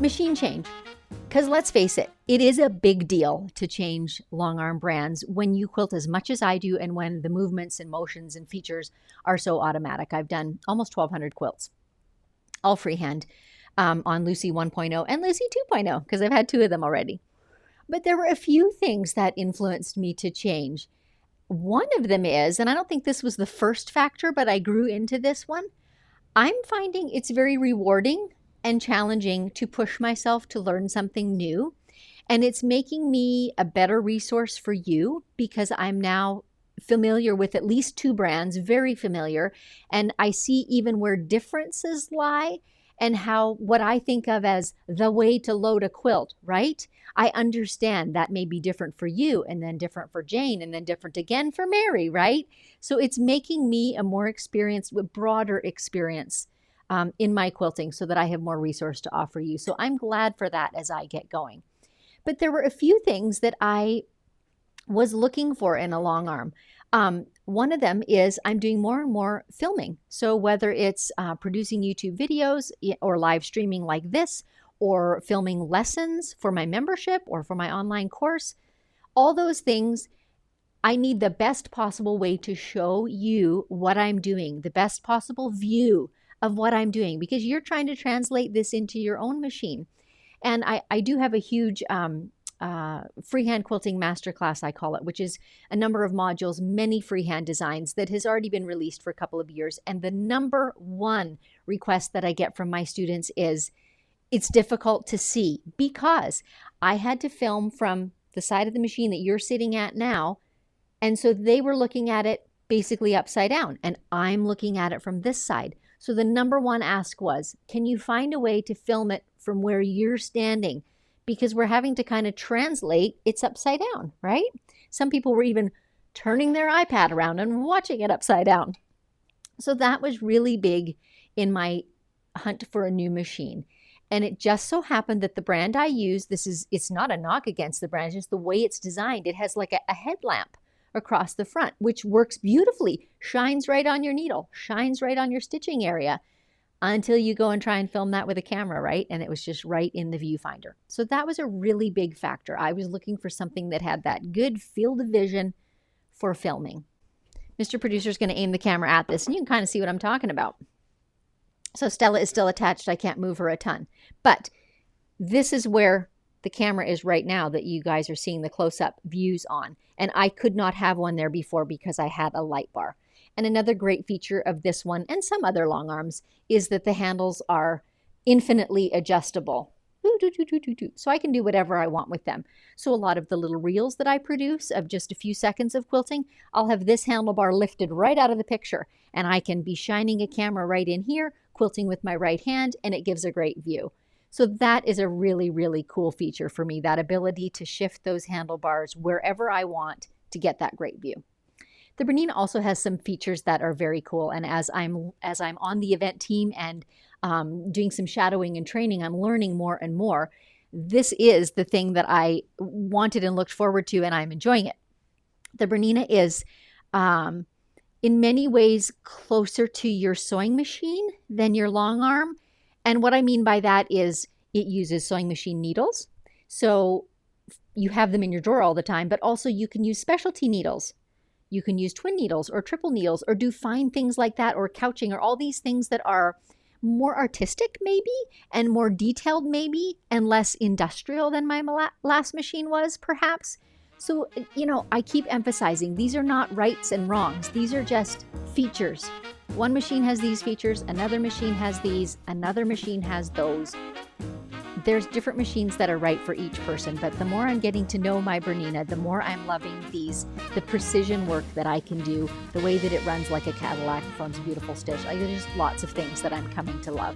Machine change. Because let's face it, it is a big deal to change Longarm brands when you quilt as much as I do and when the movements and motions and features are so automatic. I've done almost 1,200 quilts, all freehand, on Lucy 1.0 and Lucy 2.0, because I've had two of them already. But there were a few things that influenced me to change. One of them is, and I don't think this was the first factor, but I grew into this one, I'm finding it's very rewarding and challenging to push myself to learn something new. And it's making me a better resource for you because I'm now familiar with at least two brands, very familiar. And I see even where differences lie and how what I think of as the way to load a quilt, right? I understand that may be different for you and then different for Jane and then different again for Mary, right? So it's making me a more experienced, with broader experience in my quilting so that I have more resource to offer you. So I'm glad for that as I get going. But there were a few things that I was looking for in a Longarm. One of them is I'm doing more and more filming. So whether it's producing YouTube videos or live streaming like this, or filming lessons for my membership or for my online course, all those things, I need the best possible way to show you what I'm doing, the best possible view of what I'm doing, because you're trying to translate this into your own machine. And I do have a huge freehand quilting masterclass, I call it, which is a number of modules, many freehand designs that has already been released for a couple of years. And the number one request that I get from my students is, it's difficult to see because I had to film from the side of the machine that you're sitting at now. And so they were looking at it basically upside down, and I'm looking at it from this side. So the number one ask was, can you find a way to film it from where you're standing? Because we're having to kind of translate it's upside down, right? Some people were even turning their iPad around and watching it upside down. So that was really big in my hunt for a new machine. And it just so happened that the brand I use, it's not a knock against the brand, it's just the way it's designed. It has like a headlamp across the front, which works beautifully, shines right on your needle, shines right on your stitching area until you go and try and film that with a camera, right? And it was just right in the viewfinder. So that was a really big factor. I was looking for something that had that good field of vision for filming. Mr. Producer is going to aim the camera at this, and you can kind of see what I'm talking about. So Stella is still attached. I can't move her a ton. But this is where the camera is right now that you guys are seeing the close-up views on. And I could not have one there before because I had a light bar. And another great feature of this one and some other Longarms is that the handles are infinitely adjustable. So I can do whatever I want with them. So a lot of the little reels that I produce of just a few seconds of quilting, I'll have this handlebar lifted right out of the picture, and I can be shining a camera right in here, quilting with my right hand, and it gives a great view. So that is a really, really cool feature for me, that ability to shift those handlebars wherever I want to get that great view. The Bernina also has some features that are very cool, and as I'm on the event team and doing some shadowing and training, I'm learning more and more. This is the thing that I wanted and looked forward to, and I'm enjoying it. The Bernina is in many ways closer to your sewing machine than your Longarm. And what I mean by that is it uses sewing machine needles. So you have them in your drawer all the time, but also you can use specialty needles. You can use twin needles or triple needles or do fine things like that, or couching, or all these things that are more artistic maybe and more detailed maybe and less industrial than my last machine was perhaps. So, you know, I keep emphasizing these are not rights and wrongs. These are just features. One machine has these features, another machine has these, another machine has those. There's different machines that are right for each person, but the more I'm getting to know my Bernina, the more I'm loving the precision work that I can do, the way that it runs like a Cadillac, forms a beautiful stitch. There's just lots of things that I'm coming to love.